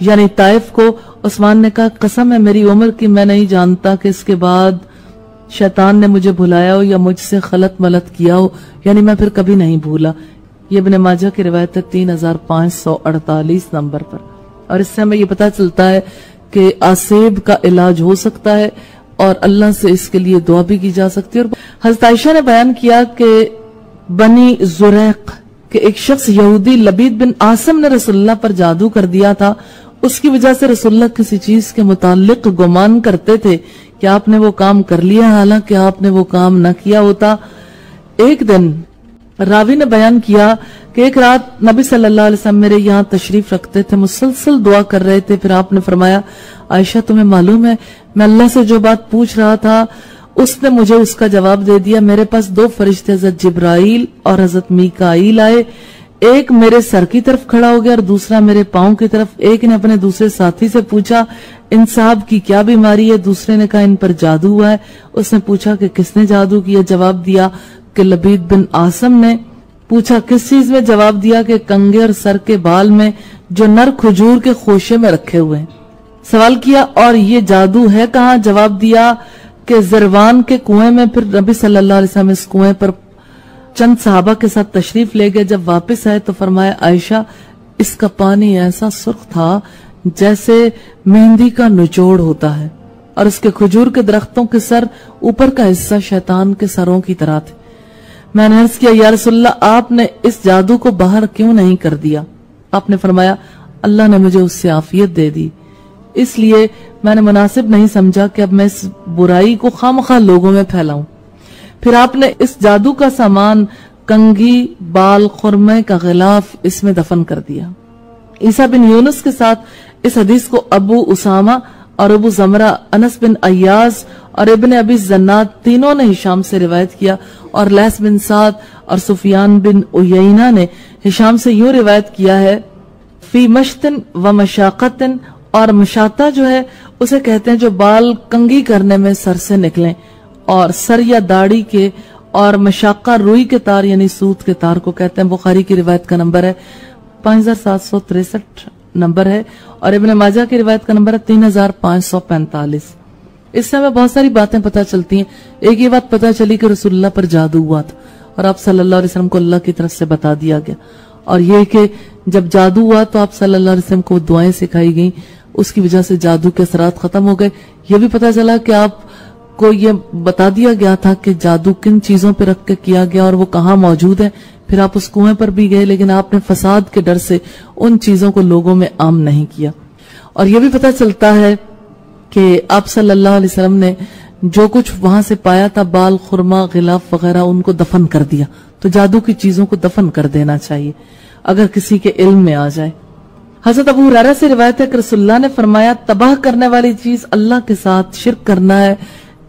یعنی طائف کو، عثمان نے کہا قسم ہے میری عمر کی میں نہیں جانتا کہ اس کے بعد شیطان نے مجھے بھلایا ہو یا مجھ سے خلط ملط کیا ہو، یعنی میں پھر کبھی نہیں بھولا۔ یہ ابن ماجہ کی روایت ہے 3548 نمبر پر۔ اور اس سے ہمیں یہ پتا چلتا ہے کہ آسیب کا علاج ہو سکتا ہے اور اللہ سے اس کے لیے دعا بھی کی جا سکتی ہے۔ اور حضرت عائشہ نے بیان کیا کہ بنی زریق کہ ایک شخص یہودی لبید بن عاصم نے رسول اللہ پر جادو کر دیا تھا، اس کی وجہ سے رسول اللہ کسی چیز کے متعلق گمان کرتے تھے کہ آپ نے وہ کام کر لیا، حالانکہ آپ نے وہ کام نہ کیا ہوتا۔ ایک دن راوی نے بیان کیا کہ ایک رات نبی صلی اللہ علیہ وسلم میرے یہاں تشریف رکھتے تھے، مسلسل دعا کر رہے تھے، پھر آپ نے فرمایا عائشہ تمہیں معلوم ہے میں اللہ سے جو بات پوچھ رہا تھا اس نے مجھے اس کا جواب دے دیا۔ میرے پاس 2 فرشتے حضرت جبرائیل اور حضرت میکائیل آئے، ایک میرے سر کی طرف کھڑا ہو گیا اور دوسرا میرے پاؤں کی طرف۔ ایک نے اپنے دوسرے ساتھی سے پوچھا ان صاحب کی کیا بیماری ہے، دوسرے نے کہا ان پر جادو ہوا ہے۔ اس نے پوچھا کہ کس نے جادو کیا، جواب دیا کہ لبید بن عاصم نے۔ پوچھا کس چیز میں، جواب دیا کہ کنگے اور سر کے بال میں جو نر کھجور کے خوشے میں رکھے ہوئے ہیں۔ سوال کیا اور یہ جادو ہے کہاں، جواب دیا کہ زروان کے کنویں میں۔ پھر نبی صلی اللہ علیہ وسلم اس کنویں پر چند صحابہ کے ساتھ تشریف لے گئے، جب واپس آئے تو فرمایا عائشہ اس کا پانی ایسا سرخ تھا جیسے مہندی کا نچوڑ ہوتا ہے، اور اس کے کھجور کے درختوں کے سر اوپر کا حصہ شیطان کے سروں کی طرح تھے۔ میں نے عرض کیا یا رسول اللہ آپ نے اس جادو کو باہر کیوں نہیں کر دیا؟ آپ نے فرمایا اللہ نے مجھے اس سے عافیت دے دی، اس لیے میں نے مناسب نہیں سمجھا کہ اب میں اس برائی کو خامخواہ لوگوں میں پھیلاؤں۔ پھر آپ نے اس جادو کا سامان کنگھی، بال، خرمے کا غلاف اس میں دفن کر دیا۔ عیسیٰ بن یونس کے ساتھ اس حدیث کو ابو اسامہ اور ابو زمرہ، انس بن ایاز اور ابن ابی زناد تینوں نے ہشام سے روایت کیا، اور لیث بن سعد اور سفیان بن عیینہ نے ہشام سے یوں روایت کیا ہے فی مشتن و مشاقتن، اور مشاطہ جو ہے اسے کہتے ہیں جو بال کنگھی کرنے میں سر سے نکلیں اور سر یا داڑھی کے، اور مشاقہ روئی کے تار یعنی سوت کے تار کو کہتے ہیں۔ بخاری کی روایت کا نمبر ہے 5763 نمبر ہے، اور ابن ماجہ کی روایت کا نمبر ہے 3545۔ اس سے ہمیں بہت ساری باتیں پتہ چلتی ہیں۔ ایک یہ بات پتہ چلی کہ رسول اللہ پر جادو ہوا تھا اور آپ صلی اللہ علیہ وسلم کو اللہ کی طرف سے بتا دیا گیا، اور یہ کہ جب جادو ہوا تو آپ صلی اللہ علیہ وسلم کو دعائیں سکھائی گئیں، اس کی وجہ سے جادو کے اثرات ختم ہو گئے۔ یہ بھی پتہ چلا کہ آپ کو یہ بتا دیا گیا تھا کہ جادو کن چیزوں پہ رکھ کے کیا گیا اور وہ کہاں موجود ہے۔ پھر آپ اس کنویں پر بھی گئے، لیکن آپ نے فساد کے ڈر سے ان چیزوں کو لوگوں میں عام نہیں کیا۔ اور یہ بھی پتہ چلتا ہے کہ آپ صلی اللہ علیہ وسلم نے جو کچھ وہاں سے پایا تھا، بال، خرما، غلاف وغیرہ، ان کو دفن کر دیا۔ تو جادو کی چیزوں کو دفن کر دینا چاہیے اگر کسی کے علم میں آ جائے۔ حضرت ابو ہریرہ سے روایت ہے کہ رسول اللہ نے فرمایا تباہ کرنے والی چیز اللہ کے ساتھ شرک کرنا ہے،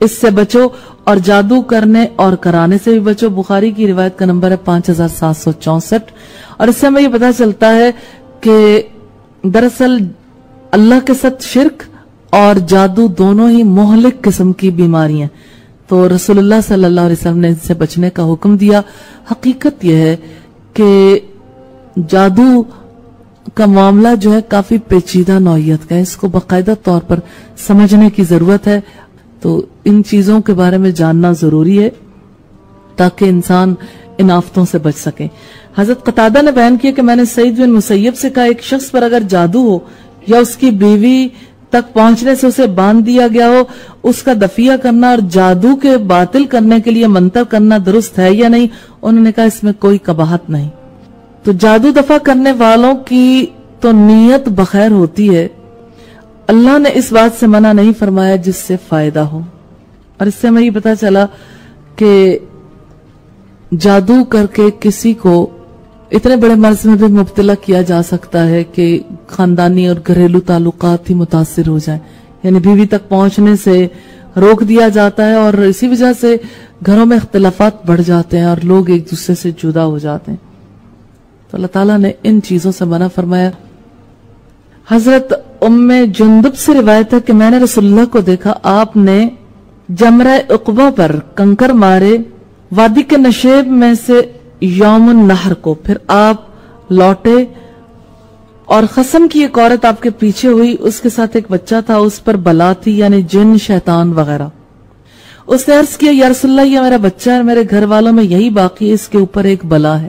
اس سے بچو، اور جادو کرنے اور کرانے سے بھی بچو۔ بخاری کی روایت کا نمبر ہے 5764۔ اور اس سے ہمیں یہ پتہ چلتا ہے کہ دراصل اللہ کے ساتھ شرک اور جادو دونوں ہی مہلک قسم کی بیماریاں، تو رسول اللہ صلی اللہ علیہ وسلم نے ان سے بچنے کا حکم دیا۔ حقیقت یہ ہے کہ جادو کا معاملہ جو ہے کافی پیچیدہ نوعیت کا ہے، اس کو باقاعدہ طور پر سمجھنے کی ضرورت ہے، تو ان چیزوں کے بارے میں جاننا ضروری ہے تاکہ انسان ان آفتوں سے بچ سکے۔ حضرت قتادہ نے بیان کیا کہ میں نے سعید بن مسیب سے کہا ایک شخص پر اگر جادو ہو یا اس کی بیوی تک پہنچنے سے اسے باندھ دیا گیا ہو، اس کا دفیہ کرنا اور جادو کے باطل کرنے کے لیے منتر کرنا درست ہے یا نہیں؟ انہوں نے کہا اس میں کوئی قباحت نہیں۔ تو جادو دفع کرنے والوں کی تو نیت بخیر ہوتی ہے، اللہ نے اس بات سے منع نہیں فرمایا جس سے فائدہ ہو۔ اور اس سے ہمیں یہ پتا چلا کہ جادو کر کے کسی کو اتنے بڑے مرض میں بھی مبتلا کیا جا سکتا ہے کہ خاندانی اور گھریلو تعلقات ہی متاثر ہو جائیں، یعنی بیوی تک پہنچنے سے روک دیا جاتا ہے، اور اسی وجہ سے گھروں میں اختلافات بڑھ جاتے ہیں اور لوگ ایک دوسرے سے جدا ہو جاتے ہیں۔ تو اللہ تعالیٰ نے ان چیزوں سے منع فرمایا۔ حضرت ام جندب سے روایت ہے کہ میں نے رسول اللہ کو دیکھا، آپ نے جمرہ عقبہ پر کنکر مارے وادی کے نشیب میں سے یوم النحر کو، پھر آپ لوٹے اور قسم کی ایک عورت آپ کے پیچھے ہوئی، اس کے ساتھ ایک بچہ تھا، اس پر بلا تھی، یعنی جن شیطان وغیرہ. اس نے عرض کیا یا رسول اللہ یہ میرا بچہ ہے، میرے گھر والوں میں یہی باقی ہے، اس کے اوپر ایک بلا ہے،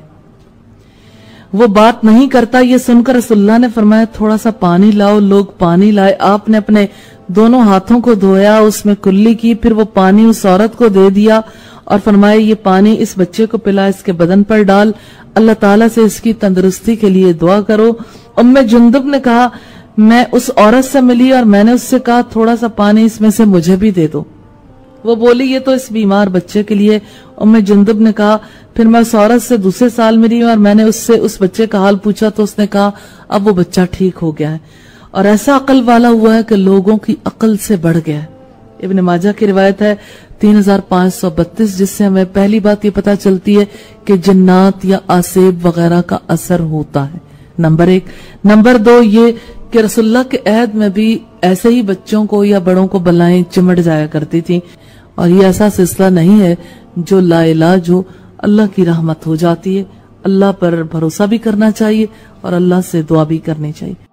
وہ بات نہیں کرتا. یہ سن کر رسول اللہ نے فرمایا تھوڑا سا پانی لاؤ. لوگ پانی لائے، آپ نے اپنے دونوں ہاتھوں کو دھویا، اس میں کلی کی، پھر وہ پانی اس عورت کو دے دیا اور فرمایا یہ پانی اس بچے کو پلا، اس کے بدن پر ڈال، اللہ تعالیٰ سے اس کی تندرستی کے لیے دعا کرو. ام جندب نے کہا میں اس عورت سے ملی اور میں نے اس سے کہا تھوڑا سا پانی اس میں سے مجھے بھی دے دو. وہ بولی یہ تو اس بیمار بچے کے لیے. ام جندب نے کہا پھر میں اس عورت سے دوسرے سال ملی اور میں نے اس سے اس بچے کا حال پوچھا تو اس نے کہا اب وہ بچہ ٹھیک ہو گیا ہے اور ایسا عقل والا ہوا ہے کہ لوگوں کی عقل سے بڑھ گیا ہے. ابن ماجہ کی روایت ہے 3532، جس سے ہمیں پہلی بات یہ پتا چلتی ہے کہ جنات یا آسیب وغیرہ کا اثر ہوتا ہے. نمبر 1. نمبر 2 یہ کہ رسول اللہ کے عہد میں بھی ایسے ہی بچوں کو یا بڑوں کو بلائیں چمٹ جایا کرتی تھی، اور یہ ایسا سلسلہ نہیں ہے جو لا علاج ہو. اللہ کی رحمت ہو جاتی ہے. اللہ پر بھروسہ بھی کرنا چاہیے اور اللہ سے دعا بھی کرنی چاہیے.